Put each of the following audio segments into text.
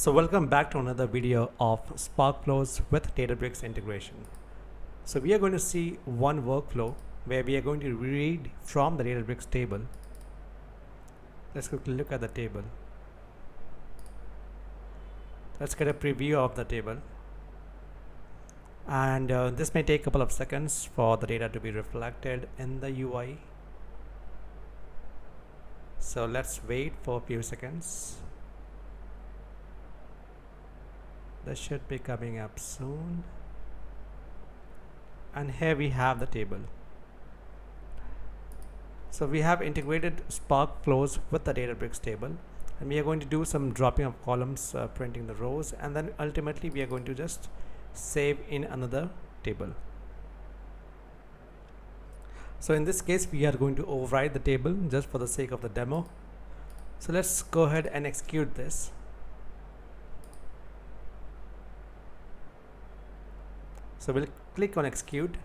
So welcome back to another video of Sparkflows with Databricks integration. So we are going to see one workflow where we are going to read from the Databricks table. Let's quickly look at the table. Let's get a preview of the table. And this may take a couple of seconds for the data to be reflected in the UI. So let's wait for a few seconds. This should be coming up soon. And here we have the table. So we have integrated Sparkflows with the Databricks table, and we are going to do some dropping of columns, printing the rows, and then ultimately we are going to just save in another table. So in this case we are going to override the table just for the sake of the demo. So let's go ahead and execute this. So we'll click on execute,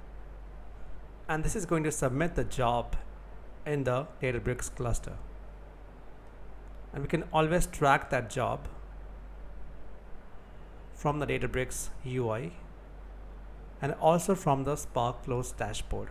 and this is going to submit the job in the Databricks cluster, and we can always track that job from the Databricks UI and also from the Sparkflows dashboard.